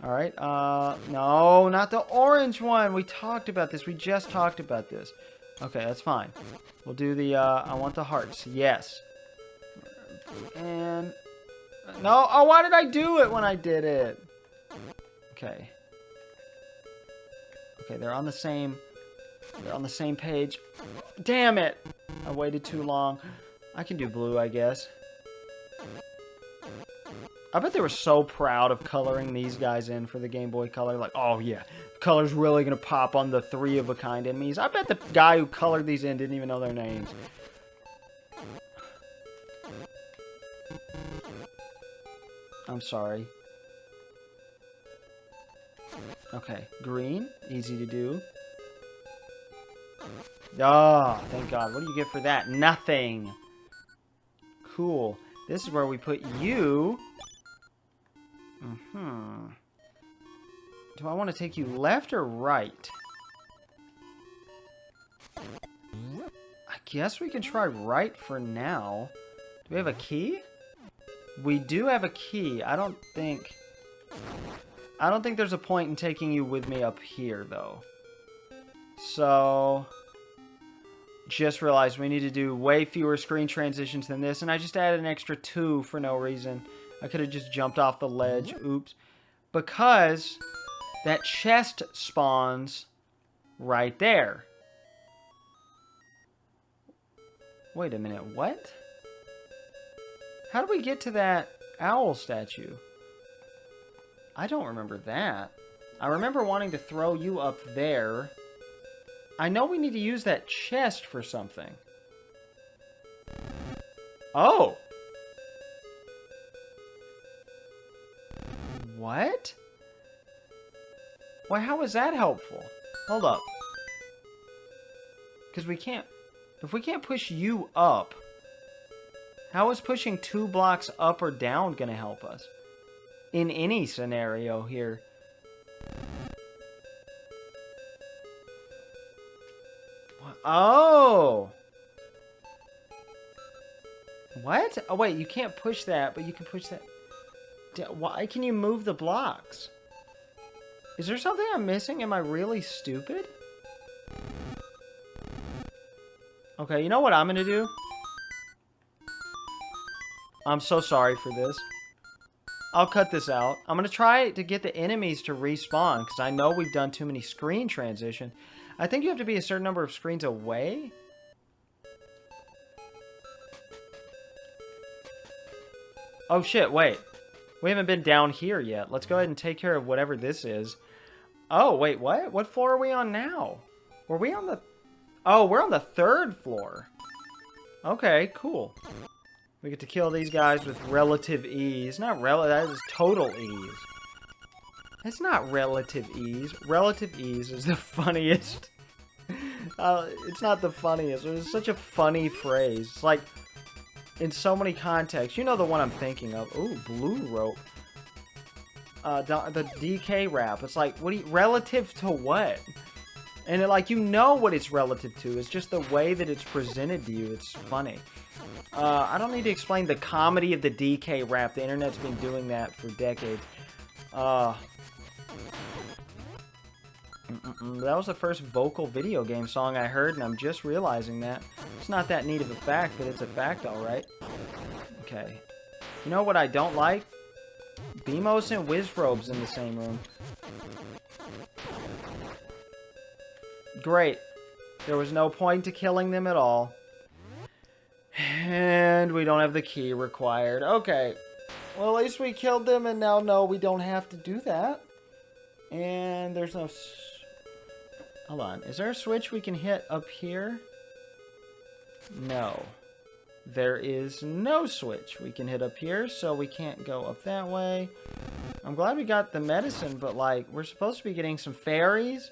Alright, no, not the orange one. We talked about this. We just talked about this. Okay, that's fine. We'll do the, I want the hearts. Yes. And, no, oh, why did I do it when I did it? Okay. Okay, they're on the same page. Damn it! I waited too long. I can do blue, I guess. I bet they were so proud of coloring these guys in for the Game Boy Color. Like, oh yeah, color's really gonna pop on the 3-of-a-kind enemies. I bet the guy who colored these in didn't even know their names. I'm sorry. Okay, green, easy to do. Ah, oh, thank God. What do you get for that? Nothing. Cool. This is where we put you. Do I want to take you left or right? I guess we can try right for now. Do we have a key? We do have a key. I don't think there's a point in taking you with me up here, though. So, just realized we need to do way fewer screen transitions than this, and I just added an extra 2 for no reason. I could have just jumped off the ledge. Oops. Because that chest spawns right there. Wait a minute, what? How do we get to that owl statue? I don't remember that. I remember wanting to throw you up there. I know we need to use that chest for something. Oh! What? Why, how is that helpful? Hold up. Because we can't... If we can't push you up, how is pushing 2 blocks up or down going to help us? In any scenario here. Oh! What? Oh, wait, you can't push that, but you can push that... Why can you move the blocks? Is there something I'm missing? Am I really stupid? Okay, you know what I'm gonna do? I'm so sorry for this. I'll cut this out. I'm gonna try to get the enemies to respawn, because I know we've done too many screen transitions. I think you have to be a certain number of screens away. Oh shit, wait. We haven't been down here yet. Let's go ahead and take care of whatever this is. Oh, wait, what? What floor are we on now? Were we on the... Oh, we're on the 3rd floor. Okay, cool. We get to kill these guys with relative ease. Not that is total ease. It's not relative ease. Relative ease is the funniest. It's not the funniest. It's such a funny phrase. It's like... in so many contexts. You know the one I'm thinking of. Ooh, blue rope. The DK wrap. It's like, what do you... Relative to what? And like, you know what it's relative to. It's just the way that it's presented to you. It's funny. I don't need to explain the comedy of the DK rap. The internet's been doing that for decades. That was the first vocal video game song I heard, and I'm just realizing that. It's not that neat of a fact, but it's a fact, alright. Okay. You know what I don't like? Beamos and Wizrobes in the same room. Great. There was no point to killing them at all. And we don't have the key required. Okay. Well, at least we killed them, and now, no, we don't have to do that. And there's no... Hold on. Is there a switch we can hit up here? No. There is no switch we can hit up here, so we can't go up that way. I'm glad we got the medicine, but, like, we're supposed to be getting some fairies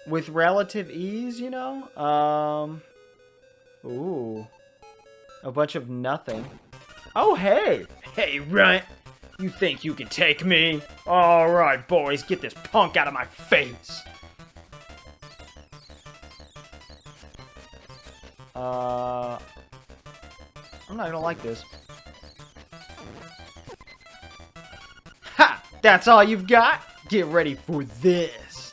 with relative ease, you know? Ooh. A bunch of nothing. Oh, hey! Hey, runt! You think you can take me? Alright, boys, get this punk out of my face! I'm not gonna like this. Ha! That's all you've got? Get ready for this.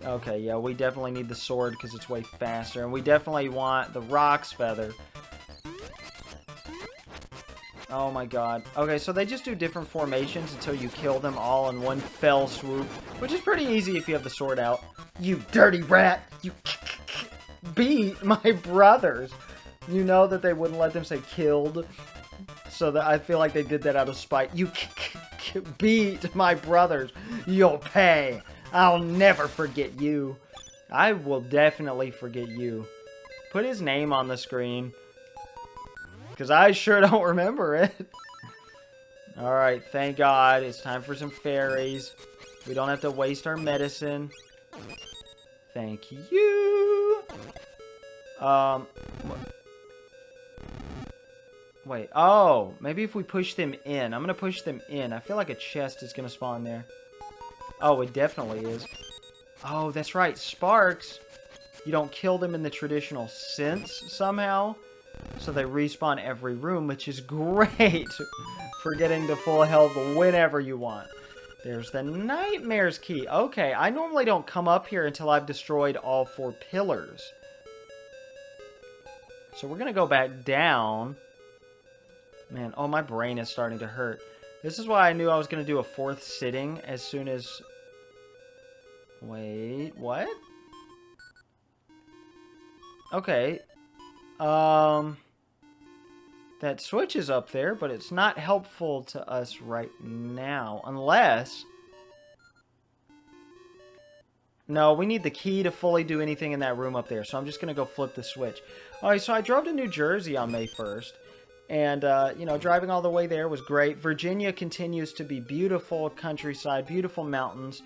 Okay, yeah, we definitely need the sword because it's way faster. And we definitely want the Roc's Feather. Oh my god. Okay, so they just do different formations until you kill them all in one fell swoop. Which is pretty easy if you have the sword out. You dirty rat! You beat my brothers! You know that they wouldn't let them say killed. So that I feel like they did that out of spite. You beat my brothers. You'll pay. I'll never forget you. I will definitely forget you. Put his name on the screen. Because I sure don't remember it. Alright, thank God. It's time for some fairies. We don't have to waste our medicine. Thank you. Wait. Oh, maybe if we push them in. I'm going to push them in. I feel like a chest is going to spawn there. Oh, it definitely is. Oh, that's right. Sparks. You don't kill them in the traditional sense somehow. So they respawn every room, which is great for getting to full health whenever you want. There's the Nightmare's Key. Okay, I normally don't come up here until I've destroyed all 4 pillars. So we're going to go back down. Man, oh, my brain is starting to hurt. This is why I knew I was going to do a 4th sitting as soon as... Wait, what? Okay. That switch is up there, but it's not helpful to us right now. Unless... No, we need the key to fully do anything in that room up there. So I'm just going to go flip the switch. Alright, so I drove to New Jersey on May 1st. And, you know, driving all the way there was great. Virginia continues to be beautiful countryside, beautiful mountains.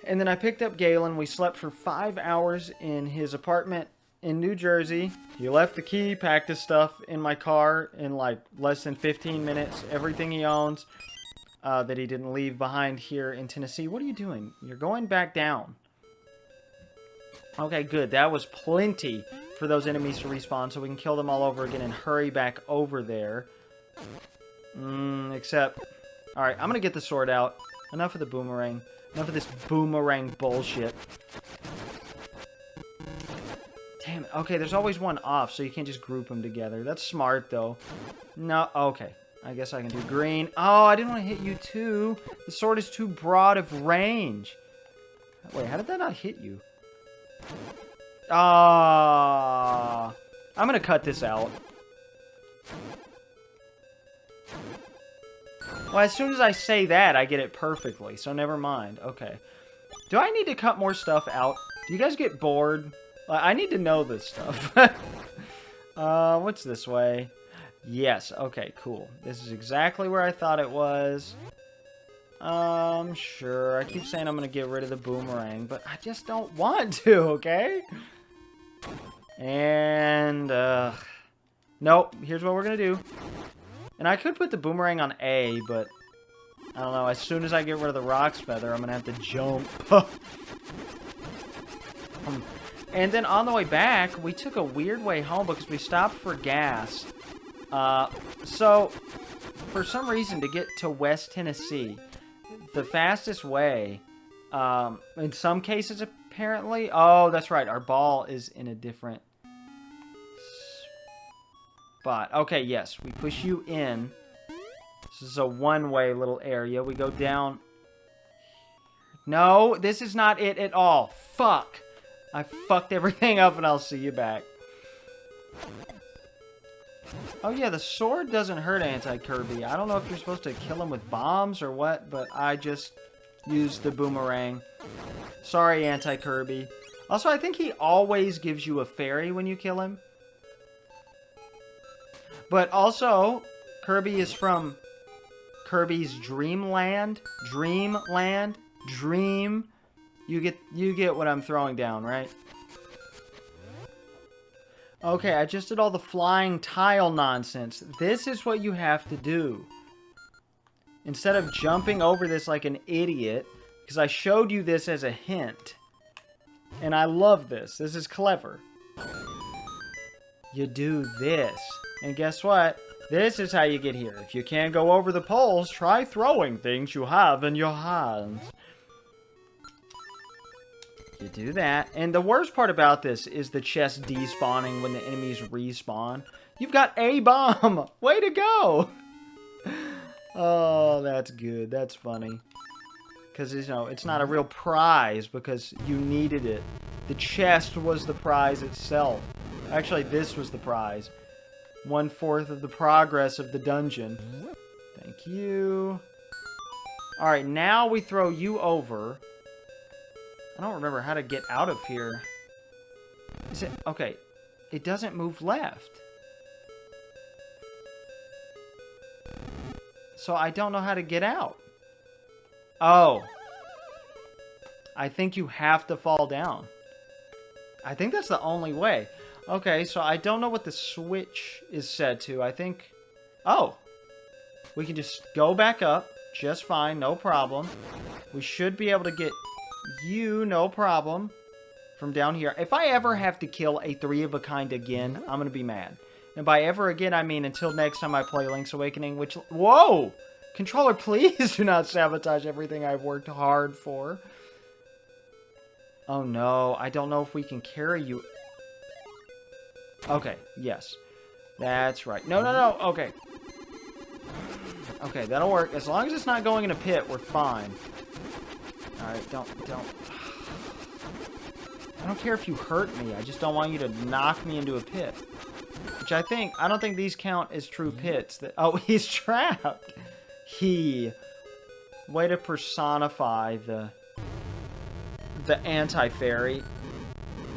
And then I picked up Galen. We slept for 5 hours in his apartment in New Jersey. He left the key, packed his stuff in my car in like less than 15 minutes. Everything he owns that he didn't leave behind here in Tennessee. What are you doing? You're going back down. Okay, good. That was plenty for those enemies to respawn, so we can kill them all over again and hurry back over there. Except... Alright, I'm gonna get the sword out. Enough of the boomerang. Enough of this boomerang bullshit. Damn it. Okay, there's always one off, so you can't just group them together. That's smart, though. No, okay. I guess I can do green. Oh, I didn't want to hit you, too. The sword is too broad of range. Wait, how did that not hit you? Ah, I'm gonna cut this out. Well, as soon as I say that, I get it perfectly, so never mind. Okay. Do I need to cut more stuff out? Do you guys get bored? I need to know this stuff. What's this way? Yes, okay, cool. This is exactly where I thought it was. Sure. I keep saying I'm gonna get rid of the boomerang, but I just don't want to, okay? And, nope. Here's what we're gonna do. And I could put the boomerang on A, but I don't know. As soon as I get rid of the Roc's Feather, I'm gonna have to jump. And then on the way back, we took a weird way home because we stopped for gas. So, for some reason, to get to West Tennessee, the fastest way, in some cases apparently, oh, that's right, our ball is in a different spot. Okay, yes, we push you in. This is a one-way little area. We go down. No, this is not it at all. Fuck. I fucked everything up and I'll see you back. Oh yeah, the sword doesn't hurt Anti-Kirby. I don't know if you're supposed to kill him with bombs or what, but I just used the boomerang. Sorry, Anti-Kirby. Also, I think he always gives you a fairy when you kill him. But also, Kirby is from Kirby's Dreamland. Dreamland. Dream. You get what I'm throwing down, right? Okay, I just did all the flying tile nonsense. This is what you have to do. Instead of jumping over this like an idiot, because I showed you this as a hint. And I love this. This is clever. You do this. And guess what? This is how you get here. If you can't go over the poles, try throwing things you have in your hands. You do that. And the worst part about this is the chest despawning when the enemies respawn. You've got a bomb! Way to go! Oh, that's good. That's funny. Because, you know, it's not a real prize because you needed it. The chest was the prize itself. Actually, this was the prize. 1/4 of the progress of the dungeon. Thank you. Alright, now we throw you over. I don't remember how to get out of here. Is it... Okay. It doesn't move left. So I don't know how to get out. Oh. I think you have to fall down. I think that's the only way. Okay, so I don't know what the switch is set to. I think... Oh. We can just go back up. Just fine. No problem. We should be able to get you, no problem, from down here. If I ever have to kill a 3-of-a-kind again, I'm going to be mad. And by ever again, I mean until next time I play Link's Awakening, which... Whoa! Controller, please do not sabotage everything I've worked hard for. Oh no, I don't know if we can carry you. Okay, yes. That's right. No, no, no, okay. Okay, that'll work. As long as it's not going in a pit, we're fine. Alright, don't. I don't care if you hurt me, I just don't want you to knock me into a pit. Which I don't think these count as true pits. Oh, he's trapped! Way to personify the anti-fairy.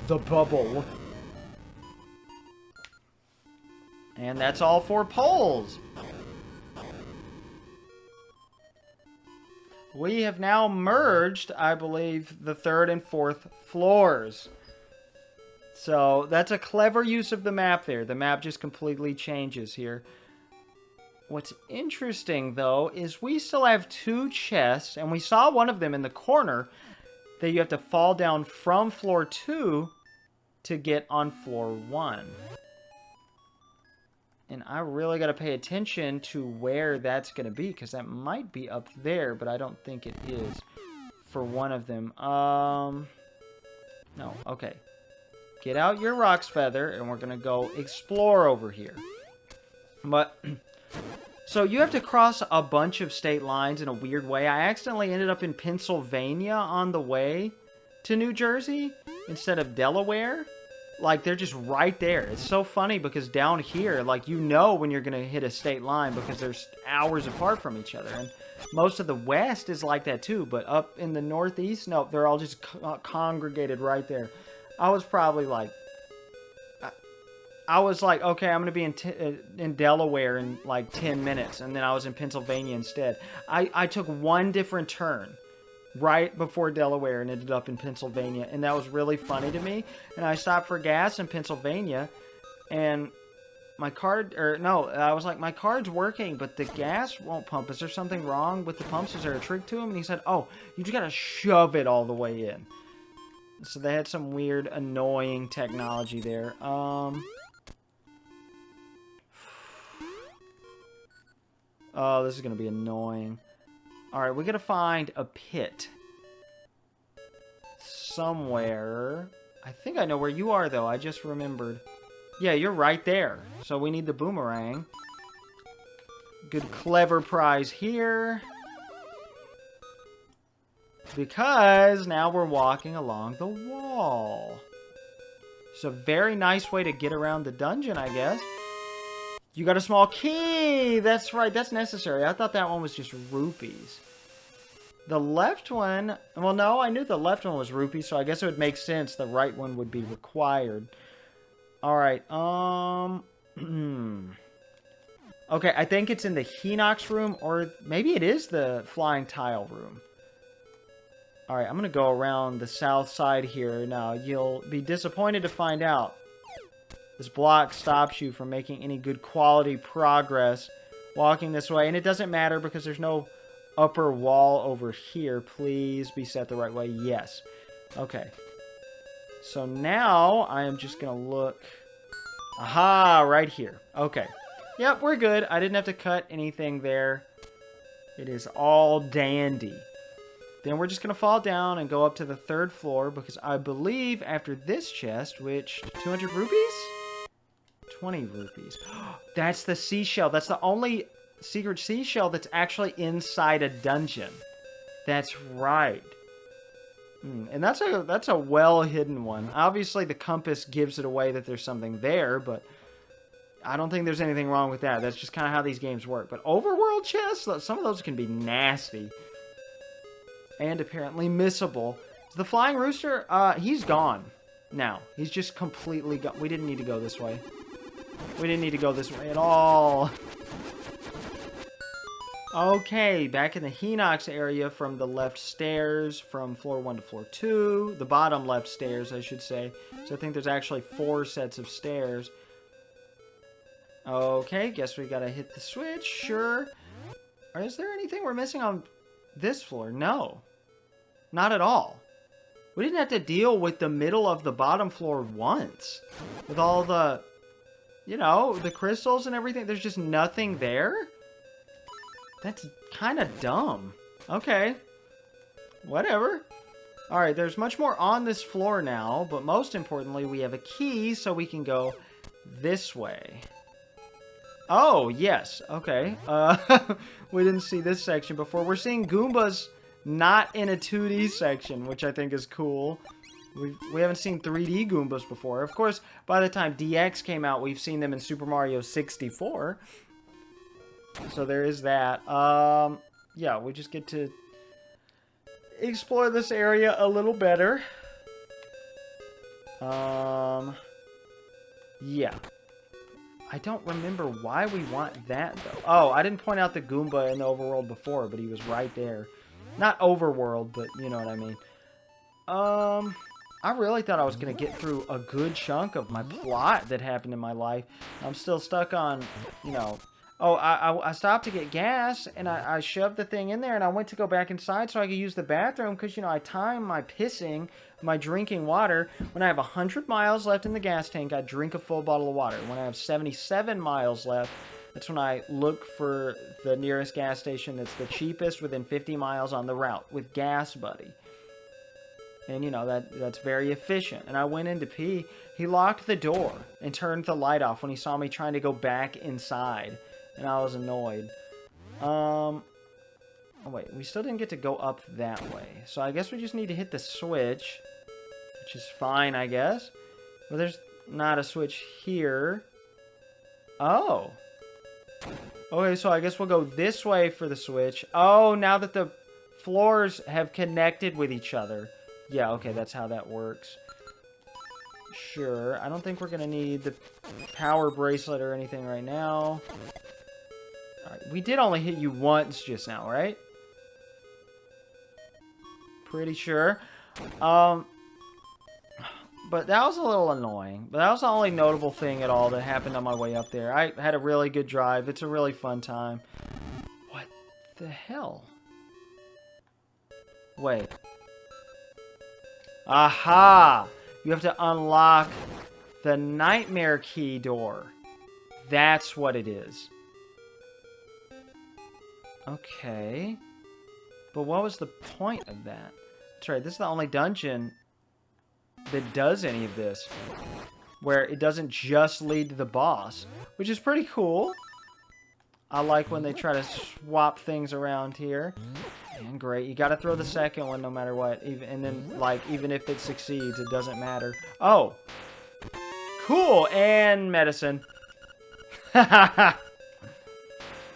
The bubble. And that's all 4 poles. We have now merged, I believe, the 3rd and 4th floors. So that's a clever use of the map there. The map just completely changes here. What's interesting, though, is we still have 2 chests, and we saw one of them in the corner that you have to fall down from floor 2 to get on floor 1. And I really got to pay attention to where that's going to be, because that might be up there, but I don't think it is for one of them. No, okay. Get out your Rock's Feather, and we're going to go explore over here. But... So you have to cross a bunch of state lines in a weird way. I accidentally ended up in Pennsylvania on the way to New Jersey instead of Delaware. Like, they're just right there. It's so funny because down here, like, you know when you're going to hit a state line because they're hours apart from each other. And most of the West is like that too, but up in the Northeast, no, they're all just congregated right there. I was probably like... okay, I'm going to be in Delaware in like 10 minutes, and then I was in Pennsylvania instead. I took one different turn right before Delaware and ended up in Pennsylvania, and that was really funny to me. And I stopped for gas in Pennsylvania, and my card, I was like, my card's working, but the gas won't pump. Is there something wrong with the pumps? Is there a trick to them? And he said, oh, you just got to shove it all the way in. So they had some weird, annoying technology there. Oh, this is going to be annoying. Alright, we got to find a pit. Somewhere. I think I know where you are, though. I just remembered. Yeah, you're right there. So we need the boomerang. Good, clever prize here. Because now we're walking along the wall. It's a very nice way to get around the dungeon, I guess. You got a small key! That's right, that's necessary. I thought that one was just rupees. The left one... Well, no, I knew the left one was rupees, so I guess it would make sense the right one would be required. Alright, Okay, I think it's in the Hinox room, or maybe it is the flying tile room. Alright, I'm gonna go around the south side here. Now, you'll be disappointed to find out. This block stops you from making any good quality progress walking this way. And it doesn't matter because there's no upper wall over here. Please be set the right way. Yes. Okay. So now I am just going to look. Aha, right here. Okay. Yep, we're good. I didn't have to cut anything there. It is all dandy. Then we're just going to fall down and go up to the 3rd floor because I believe after this chest, which, 200 rupees? 20 rupees. That's the seashell. That's the only secret seashell that's actually inside a dungeon. That's right. And that's a well-hidden one. Obviously, the compass gives it away that there's something there, but I don't think there's anything wrong with that. That's just kind of how these games work. But overworld chests, some of those can be nasty. And apparently missable. The Flying Rooster, he's gone now. He's just completely gone. We didn't need to go this way. We didn't need to go this way at all. Okay, back in the Hinox area from the left stairs, from floor 1 to floor 2. The bottom left stairs, I should say. So I think there's actually 4 sets of stairs. Okay, guess we gotta hit the switch, sure. Or is there anything we're missing on this floor? No. Not at all. We didn't have to deal with the middle of the bottom floor once. With all the, you know, the crystals and everything. There's just nothing there? That's kind of dumb. Okay. Whatever. Alright, there's much more on this floor now. But most importantly, we have a key so we can go this way. Oh, yes. Okay. We didn't see this section before. We're seeing Goombas not in a 2D section, which I think is cool. We haven't seen 3D Goombas before. Of course, by the time DX came out, we've seen them in Super Mario 64. So there is that. Yeah, we just get to explore this area a little better. Yeah. I don't remember why we want that, though. Oh, I didn't point out the Goomba in the overworld before, but he was right there. Not overworld, but you know what I mean. I really thought I was going to get through a good chunk of my plot that happened in my life. I'm still stuck on, you know... Oh, I stopped to get gas, and I shoved the thing in there, and I went to go back inside so I could use the bathroom, because, you know, I time my pissing, my drinking water. When I have 100 miles left in the gas tank, I drink a full bottle of water. When I have 77 miles left, that's when I look for the nearest gas station that's the cheapest within 50 miles on the route with Gas Buddy. And, you know, that's very efficient. And I went in to pee. He locked the door and turned the light off when he saw me trying to go back inside. And I was annoyed. Oh, wait. We still didn't get to go up that way. So I guess we just need to hit the switch. Which is fine, I guess. But there's not a switch here. Oh. Okay, so I guess we'll go this way for the switch. Oh, now that the floors have connected with each other. Yeah, okay, that's how that works. Sure. I don't think we're going to need the power bracelet or anything right now. Alright, we did only hit you once just now, right? Pretty sure. But that was a little annoying. But that was the only notable thing at all that happened on my way up there. I had a really good drive. It's a really fun time. What the hell? Wait. Aha! You have to unlock the Nightmare Key door. That's what it is. Okay. But what was the point of that? That's right, this is the only dungeon that does any of this. Where it doesn't just lead to the boss. Which is pretty cool. I like when they try to swap things around here. And great, you gotta throw the second one no matter what. And then, like, even if it succeeds, it doesn't matter. Oh! Cool! And medicine.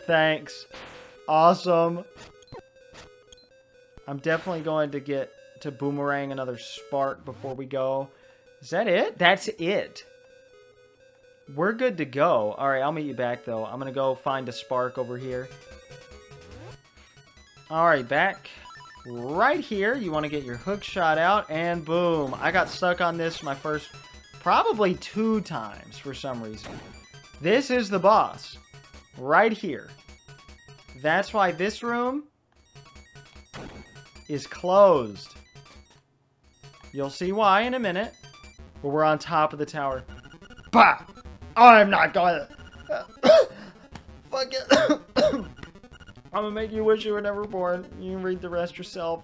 Thanks. Awesome. I'm definitely going to get to boomerang another spark before we go. Is that it? That's it. We're good to go. Alright, I'll meet you back, though. I'm gonna go find a spark over here. Alright, back right here. You want to get your hook shot out, and boom. I got stuck on this my first, probably 2 times for some reason. This is the boss. Right here. That's why this room is closed. You'll see why in a minute. But we're on top of the tower. Bah! I'm not going to... fuck it. I'm gonna make you wish you were never born. You can read the rest yourself.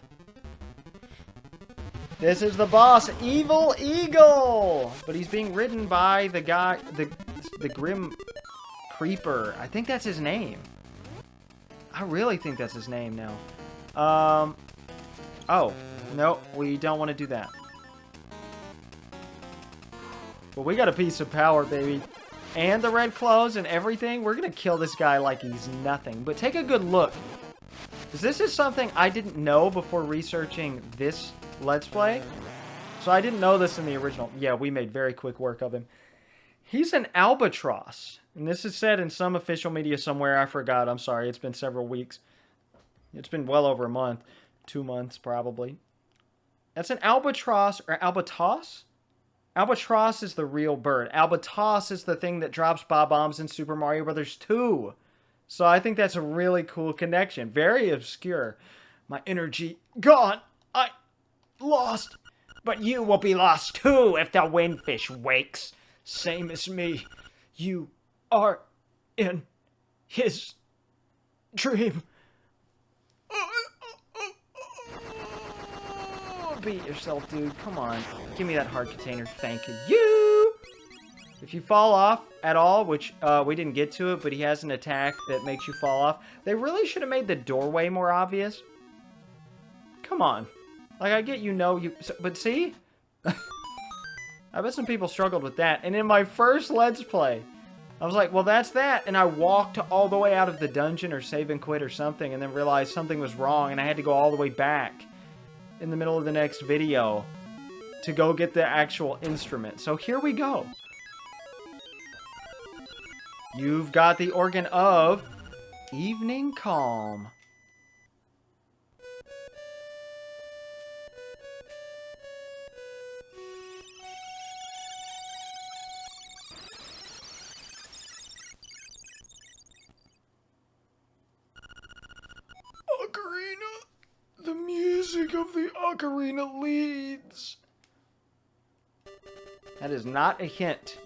This is the boss, Evil Eagle! But he's being ridden by the guy, the Grim Creeper. I think that's his name. I really think that's his name now. Oh, no, we don't want to do that. But we got a piece of power, baby. And the red clothes and everything. We're going to kill this guy like he's nothing. But take a good look. Because this is something I didn't know before researching this Let's Play. So I didn't know this in the original. Yeah, we made very quick work of him. He's an albatross. And this is said in some official media somewhere. I forgot. I'm sorry. It's been several weeks. It's been well over a month. 2 months, probably. That's an albatross or albatos? Albatross is the real bird. Albatos is the thing that drops bob-bombs in Super Mario Bros. 2. So I think that's a really cool connection. Very obscure. My energy gone. I lost. But you will be lost too if the windfish wakes. Same as me. You are in his dream. Beat yourself, dude. Come on. Give me that heart container. Thank you. If you fall off at all, which we didn't get to it, but he has an attack that makes you fall off. They really should have made the doorway more obvious. Come on. Like, I get but see? I bet some people struggled with that. And in my first Let's Play, I was like, well, that's that. And I walked all the way out of the dungeon or save and quit or something and then realized something was wrong and I had to go all the way back in the middle of the next video to go get the actual instrument. So here we go. You've got the organ of Evening Calm. Ocarina. The music of the ocarina leads. That is not a hint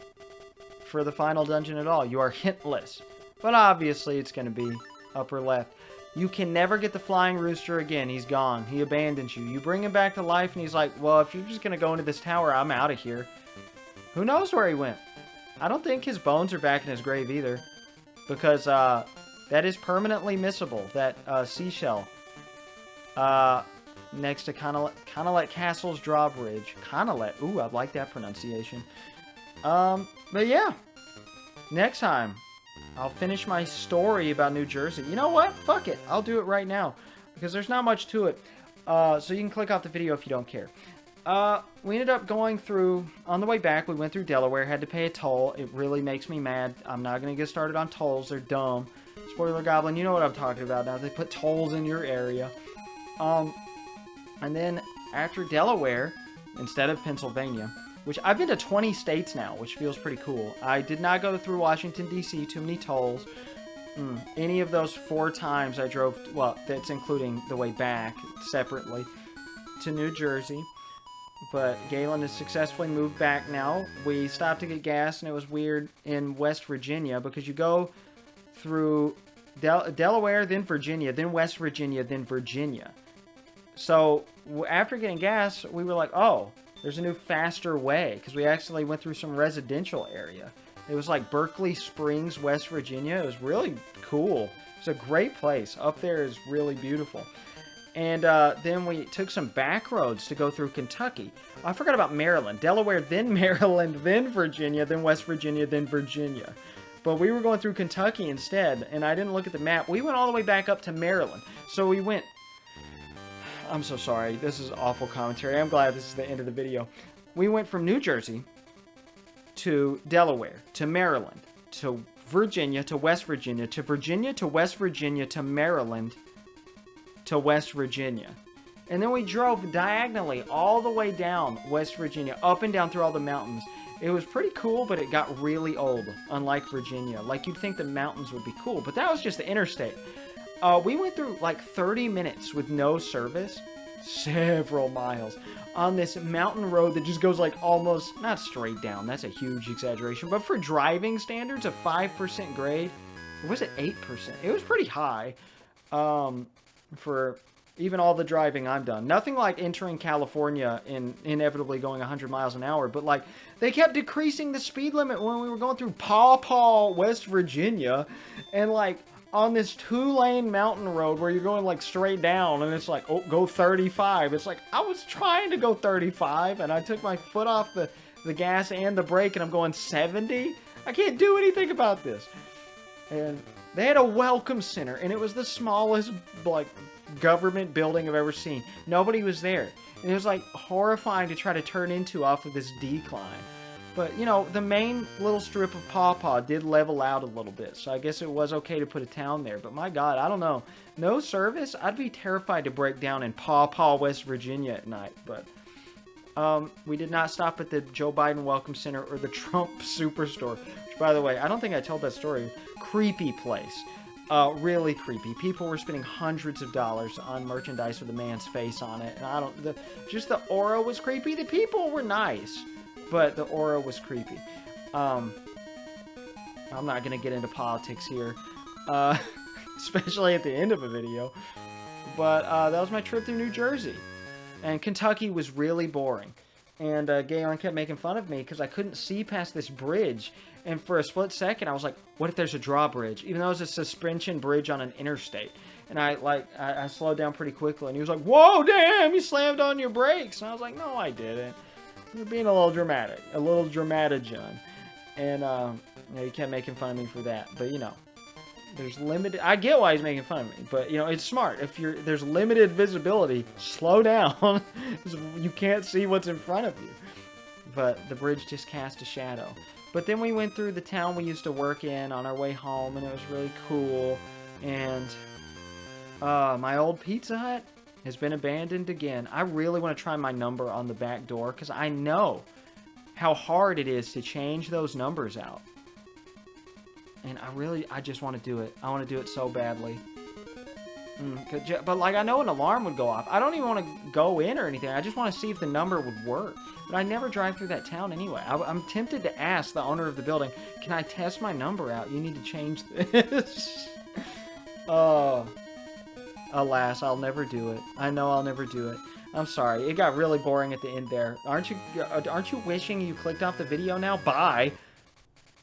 for the final dungeon at all. You are hintless. But obviously it's going to be upper left. You can never get the flying rooster again. He's gone. He abandons you. You bring him back to life and he's like, well, if you're just going to go into this tower, I'm out of here. Who knows where he went? I don't think his bones are back in his grave either. Because that is permanently missable. That seashell. Next to Conolet Castle's drawbridge. Conolet. Ooh, I like that pronunciation. But yeah. Next time, I'll finish my story about New Jersey. You know what? Fuck it. I'll do it right now. Because there's not much to it. So you can click off the video if you don't care. We ended up going through, on the way back, we went through Delaware, had to pay a toll. It really makes me mad. I'm not going to get started on tolls. They're dumb. Spoiler Goblin, you know what I'm talking about now. They put tolls in your area. And then after Delaware, instead of Pennsylvania, which I've been to 20 states now, which feels pretty cool. I did not go through Washington, D.C., too many tolls. Any of those 4 times I drove, well, that's including the way back separately, to New Jersey. But Galen has successfully moved back now. We stopped to get gas, and it was weird in West Virginia, because you go through Delaware, then Virginia, then West Virginia, then Virginia. So after getting gas, we were like, oh, there's a new faster way, because we actually went through some residential area. It was like Berkeley Springs, West Virginia. It was really cool. It's a great place. Up there is really beautiful. And then we took some back roads to go through Kentucky. I forgot about Maryland. Delaware, then Maryland, then Virginia, then West Virginia, then Virginia. But we were going through Kentucky instead, and I didn't look at the map. We went all the way back up to Maryland. So we went... I'm so sorry. This is awful commentary. I'm glad this is the end of the video. We went from New Jersey to Delaware, to Maryland, to Virginia, to West Virginia, to Virginia, to West Virginia, to Maryland, to West Virginia. And then we drove diagonally all the way down West Virginia, up and down through all the mountains. It was pretty cool, but it got really old, unlike Virginia. Like, you'd think the mountains would be cool, but that was just the interstate. We went through like 30 minutes with no service, several miles, on this mountain road that just goes like almost, not straight down, that's a huge exaggeration, but for driving standards, a 5% grade, Or was it 8%? It was pretty high for even all the driving I've done. Nothing like entering California and inevitably going 100 miles an hour, but like they kept decreasing the speed limit when we were going through Paw Paw, West Virginia, and like on this 2-lane mountain road where you're going like straight down and it's like, oh, go 35. It's like, I was trying to go 35 and I took my foot off the gas and the brake and I'm going 70. I can't do anything about this. And they had a welcome center and it was the smallest like government building I've ever seen. Nobody was there. And it was like horrifying to try to turn into off of this decline. But, you know, the main little strip of Paw Paw did level out a little bit. So I guess it was okay to put a town there. But my God, I don't know. No service? I'd be terrified to break down in Paw Paw, West Virginia at night. But we did not stop at the Joe Biden Welcome Center or the Trump Superstore. Which, by the way, I don't think I told that story. Creepy place. Really creepy. People were spending hundreds of dollars on merchandise with a man's face on it. And I don't... just the aura was creepy. The people were nice. But the aura was creepy. I'm not going to get into politics here. Especially at the end of a video. But that was my trip through New Jersey. And Kentucky was really boring. And Galen kept making fun of me because I couldn't see past this bridge. And for a split second, I was like, what if there's a drawbridge? Even though it was a suspension bridge on an interstate. And I slowed down pretty quickly. And he was like, whoa, damn, you slammed on your brakes. And I was like, no, I didn't. You're being a little dramatic. A little dramatigen. And, you know, he kept making fun of me for that. But, you know, there's limited... I get why he's making fun of me. But, you know, it's smart. If there's limited visibility, slow down. You can't see what's in front of you. But the bridge just cast a shadow. But then we went through the town we used to work in on our way home. And it was really cool. And my old Pizza Hut has been abandoned again. I really want to try my number on the back door because I know how hard it is to change those numbers out. And I just want to do it. I want to do it so badly. But like I know an alarm would go off. I don't even want to go in or anything. I just want to see if the number would work. But I never drive through that town anyway. I'm tempted to ask the owner of the building, can I test my number out? You need to change this. Alas, I'll never do it. I know I'll never do it. I'm sorry. It got really boring at the end there. Aren't you wishing you clicked off the video now? Bye.